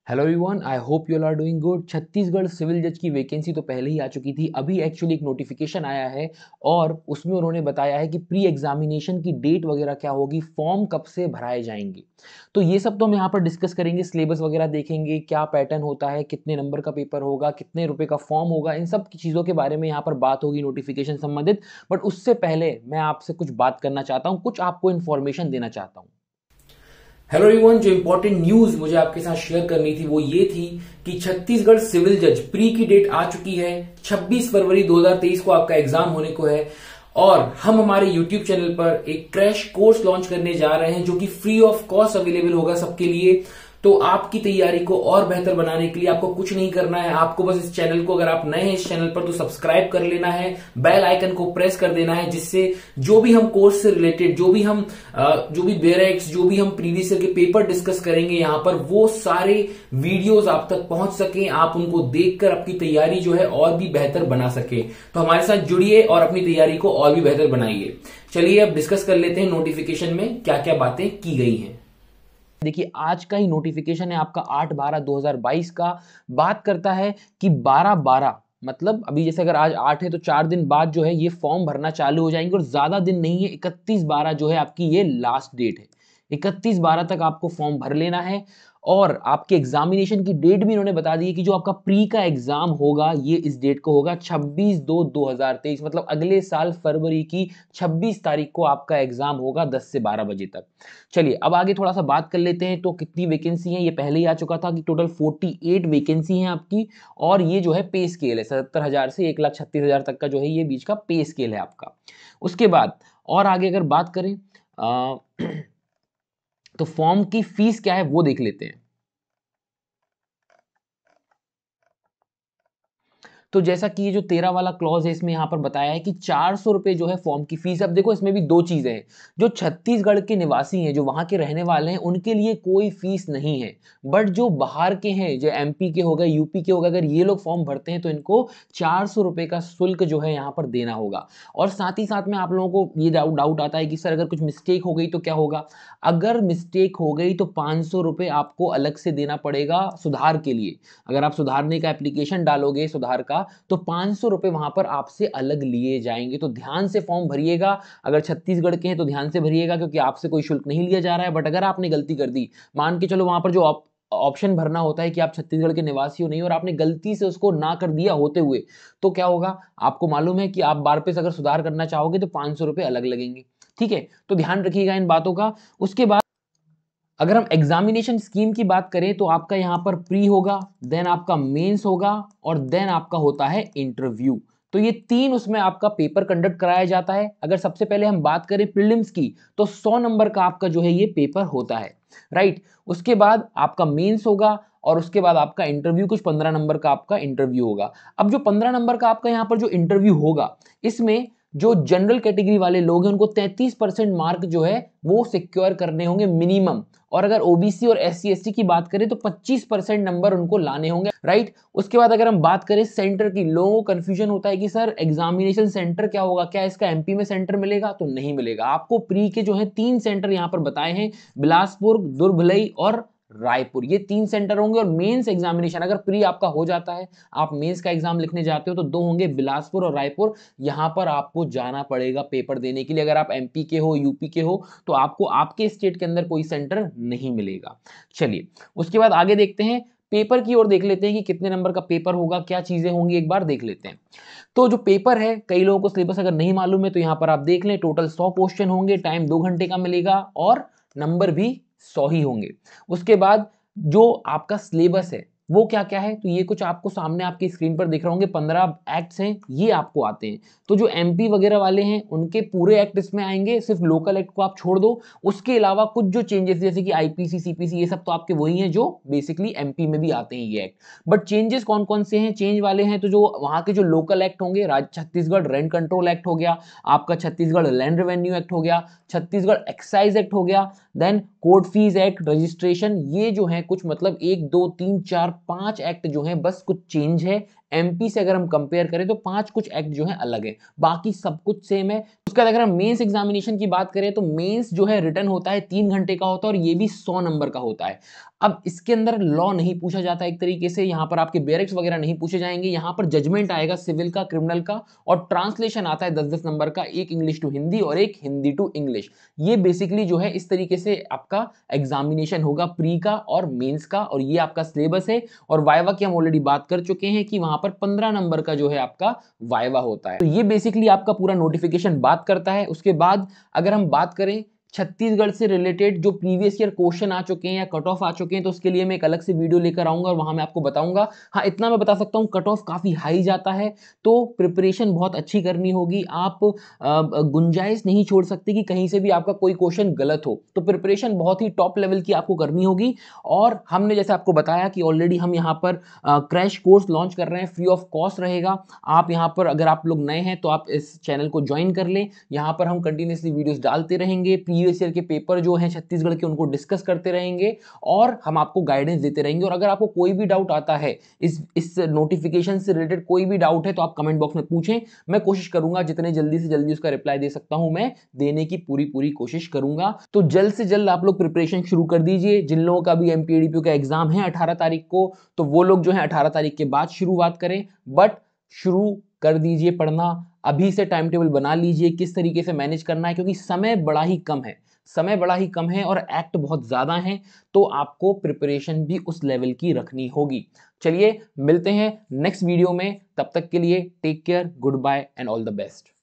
Hello everyone, I hope you all are doing good. Chhattisgarh civil जज की vacancy तो पहले ही आ चुकी थी। अभी एक्चुअली एक नोटिफिकेशन आया है और उसमें उन्होंने बताया है कि प्री एग्जामिनेशन की डेट वगैरह क्या होगी, फॉर्म कब से भराए जाएंगे। तो ये सब तो हम यहाँ पर डिस्कस करेंगे, सिलेबस वगैरह देखेंगे, क्या पैटर्न होता है, कितने नंबर का पेपर होगा, कितने रुपए का फॉर्म होगा, इन सब की चीज़ों के बारे में यहाँ पर बात होगी नोटिफिकेशन संबंधित। बट उससे पहले मैं आपसे कुछ बात करना चाहता हूँ, कुछ आपको इन्फॉर्मेशन देना चाहता हूँ। हेलो एवरीवन, जो इंपॉर्टेंट न्यूज मुझे आपके साथ शेयर करनी थी वो ये थी कि छत्तीसगढ़ सिविल जज प्री की डेट आ चुकी है। 26 फरवरी 2023 को आपका एग्जाम होने को है और हम हमारे यूट्यूब चैनल पर एक क्रैश कोर्स लॉन्च करने जा रहे हैं जो कि फ्री ऑफ कॉस्ट अवेलेबल होगा सबके लिए। तो आपकी तैयारी को और बेहतर बनाने के लिए आपको कुछ नहीं करना है, आपको बस इस चैनल को, अगर आप नए हैं इस चैनल पर, तो सब्सक्राइब कर लेना है, बेल आइकन को प्रेस कर देना है, जिससे जो भी हम कोर्स से रिलेटेड, जो भी बेरेक्स, जो भी हम प्रीवियस ईयर के पेपर डिस्कस करेंगे यहाँ पर, वो सारे वीडियोस आप तक पहुंच सके, आप उनको देखकर आपकी तैयारी जो है और भी बेहतर बना सके। तो हमारे साथ जुड़िए और अपनी तैयारी को और भी बेहतर बनाइए। चलिए अब डिस्कस कर लेते हैं नोटिफिकेशन में क्या क्या बातें की गई हैं। देखिए, आज का ही नोटिफिकेशन है आपका 8/12/2022 का। बात करता है कि 12/12 मतलब अभी जैसे अगर आज 8 है तो 4 दिन बाद जो है ये फॉर्म भरना चालू हो जाएंगे और ज्यादा दिन नहीं है, 31/12 जो है आपकी ये लास्ट डेट है। 31/12 तक आपको फॉर्म भर लेना है और आपके एग्जामिनेशन की डेट भी इन्होंने बता दी है कि जो आपका प्री का एग्जाम होगा ये इस डेट को होगा 26/2/2023, मतलब अगले साल फरवरी की 26 तारीख को आपका एग्जाम होगा 10 से 12 बजे तक। चलिए अब आगे थोड़ा सा बात कर लेते हैं। तो कितनी वैकेंसी है ये पहले ही आ चुका था कि टोटल 48 वैकेंसी है आपकी और ये जो है पे स्केल है 77,000 से 1,36,000 तक का जो है ये बीच का पे स्केल है आपका। उसके बाद और आगे अगर बात करें तो फॉर्म की फीस क्या है वो देख लेते हैं। तो जैसा कि ये जो 13 वाला क्लॉज है इसमें यहाँ पर बताया है कि 400 रुपए जो है फॉर्म की फीस। अब देखो इसमें भी दो चीजें हैं, जो छत्तीसगढ़ के निवासी हैं, जो वहां के रहने वाले हैं, उनके लिए कोई फीस नहीं है। बट जो बाहर के हैं, जो एमपी के हो गए, यूपी के हो गए, अगर ये लोग फॉर्म भरते हैं तो इनको 400 रुपए का शुल्क जो है यहाँ पर देना होगा। और साथ ही साथ में आप लोगों को ये डाउट आता है कि सर अगर कुछ मिस्टेक हो गई तो क्या होगा। अगर मिस्टेक हो गई तो 500 रुपए आपको अलग से देना पड़ेगा सुधार के लिए। अगर आप सुधारने का एप्लीकेशन डालोगे सुधार का तो 500 रुपए वहां पर आपसे अलग लिए जाएंगे। तो ध्यान से फॉर्म भरिएगा। अगर छत्तीसगढ़ के हैं तो ध्यान से भरिएगा क्योंकि आपसे कोई शुल्क नहीं लिया जा रहा है। बट अगर आपने गलती कर दी, मान के चलो वहां पर जो ऑप्शन भरना होता है कि आप छत्तीसगढ़ के निवासी हो नहीं और आपने गलती से उसको ना कर दिया होते हुए, तो क्या होगा आपको मालूम है कि आप बार पे अगर सुधार करना चाहोगे तो 500 रुपए अलग लगेंगे। ठीक है, तो ध्यान रखिएगा इन बातों का। उसके बाद अगर हम एग्जामिनेशन स्कीम की बात करें तो आपका यहाँ पर प्री होगा, देन आपका मेंस होगा और देन आपका होता है इंटरव्यू। तो ये तीन उसमें आपका पेपर कंडक्ट कराया जाता है। अगर सबसे पहले हम बात करें प्रीलिम्स की तो 100 नंबर का आपका जो है ये पेपर होता है, राइट। उसके बाद आपका मेंस होगा और उसके बाद आपका इंटरव्यू, कुछ 15 नंबर का आपका इंटरव्यू होगा। अब जो 15 नंबर का आपका यहाँ पर जो इंटरव्यू होगा, इसमें जो जनरल कैटेगरी वाले लोग हैं उनको 33% मार्क जो है वो सिक्योर करने होंगे मिनिमम। और अगर ओबीसी और एससी एसटी की बात करें तो 25% नंबर उनको लाने होंगे, राइट। उसके बाद अगर हम बात करें सेंटर की, लोगों को कंफ्यूजन होता है कि सर एग्जामिनेशन सेंटर क्या होगा, क्या इसका एमपी में सेंटर मिलेगा, तो नहीं मिलेगा आपको। प्री के जो है 3 सेंटर यहाँ पर बताए हैं, बिलासपुर, दुर्ग भिलई और रायपुर, ये 3 सेंटर होंगे। और मेंस एग्जामिनेशन अगर प्री आपका हो जाता है, आप मेंस का एग्जाम लिखने जाते हो तो 2 होंगे, बिलासपुर और रायपुर। यहां पर आपको जाना पड़ेगा पेपर देने के लिए। अगर आप एमपी के हो, यूपी के हो, तो आपको आपके स्टेट के अंदर कोई सेंटर नहीं मिलेगा। चलिए उसके बाद आगे देखते हैं, पेपर की ओर देख लेते हैं कि कितने नंबर का पेपर होगा, क्या चीजें होंगी, एक बार देख लेते हैं। तो जो पेपर है, कई लोगों को सिलेबस अगर नहीं मालूम है तो यहां पर आप देख लें, टोटल 100 क्वेश्चन होंगे, टाइम 2 घंटे का मिलेगा और नंबर भी 100 ही होंगे। उसके बाद जो आपका सिलेबस है वो क्या क्या है, तो ये कुछ आपको सामने आपकी स्क्रीन पर दिख रहे होंगे। 15 एक्ट्स हैं, ये आपको आते हैं। तो जो एमपी वगैरह वाले हैं उनके पूरे एक्ट इसमें आएंगे, सिर्फ लोकल एक्ट को आप छोड़ दो। उसके अलावा कुछ जो चेंजेस जैसे कि आईपीसी, सीपीसी, ये सब तो आपके वही हैं जो बेसिकली एमपी में भी आते हैं ये एक्ट। बट चेंजेस कौन कौन से हैं, चेंज वाले हैं तो जो वहां के जो लोकल एक्ट होंगे, छत्तीसगढ़ रेंट कंट्रोल एक्ट हो गया, आपका छत्तीसगढ़ लैंड रेवेन्यू एक्ट हो गया, छत्तीसगढ़ एक्साइज एक्ट हो गया, then court fees act, registration, ये जो है कुछ मतलब 1 2 3 4 5 एक्ट जो है बस कुछ चेंज है एमपी से अगर हम कंपेयर करें तो 5 कुछ एक्ट जो है अलग है, बाकी सब कुछ सेम है। उसके बाद अगर हम मेंस एग्जामिनेशन की बात करें तो मेंस जो है रिटर्न होता है 3 घंटे का होता है और ये भी 100 नंबर का होता है। अब इसके अंदर लॉ नहीं पूछा जाता एक तरीके से, यहाँ पर आपके बेरिक्स वगैरह नहीं पूछे जाएंगे, यहाँ पर जजमेंट आएगा सिविल का, क्रिमिनल का, और ट्रांसलेशन आता है 10-10 नंबर का, एक इंग्लिश टू हिंदी और एक हिंदी टू इंग्लिश। ये बेसिकली जो है इस तरीके से आपका एग्जामिनेशन होगा प्री का और मेंस का, और ये आपका सिलेबस है। और वाइवा की हम ऑलरेडी बात कर चुके हैं कि वहां पर 15 नंबर का जो है आपका वाइवा होता है। तो ये बेसिकली आपका पूरा नोटिफिकेशन बात करता है। उसके बाद अगर हम बात करें छत्तीसगढ़ से रिलेटेड जो प्रीवियस ईयर क्वेश्चन आ चुके हैं या कट ऑफ आ चुके हैं, तो उसके लिए मैं एक अलग से वीडियो लेकर आऊंगा और वहां मैं आपको बताऊंगा। हाँ, इतना मैं बता सकता हूं, कट ऑफ काफी हाई जाता है, तो प्रिपरेशन बहुत अच्छी करनी होगी। आप गुंजाइश नहीं छोड़ सकते कि कहीं से भी आपका कोई क्वेश्चन गलत हो, तो प्रिपरेशन बहुत ही टॉप लेवल की आपको करनी होगी। और हमने जैसे आपको बताया कि ऑलरेडी हम यहाँ पर क्रैश कोर्स लॉन्च कर रहे हैं, फ्री ऑफ कॉस्ट रहेगा। आप यहाँ पर अगर आप लोग नए हैं तो आप इस चैनल को ज्वाइन कर लें, यहाँ पर हम कंटिन्यूसली वीडियोस डालते रहेंगे, प्रीवियस ईयर के पेपर जो हैं छत्तीसगढ़ के उनको डिस्कस करते रहेंगे और हम आपको गाइडेंस देते रहेंगे। और अगर आपको कोई भी डाउट आता है इस नोटिफिकेशन से रिलेटेड, कोई भी डाउट है तो आप कमेंट बॉक्स में पूछें, मैं कोशिश करूंगा जितने जल्दी से जल्दी उसका रिप्लाई दे सकता हूं मैं देने की पूरी कोशिश करूंगा। तो जल्द से जल्द आप लोग प्रिपरेशन शुरू कर दीजिए। जिन लोगों का भी एमपीएडीपीयू का एग्जाम है 18 तारीख को, तो वो लोग जो है 18 तारीख के बाद शुरुआत करें, बट शुरू कर दीजिए पढ़ना। अभी से टाइम टेबल बना लीजिए किस तरीके से मैनेज करना है, क्योंकि समय बड़ा ही कम है, समय बड़ा ही कम है और एक्ट बहुत ज्यादा हैं, तो आपको प्रिपरेशन भी उस लेवल की रखनी होगी। चलिए मिलते हैं नेक्स्ट वीडियो में, तब तक के लिए take care, goodbye and all the best.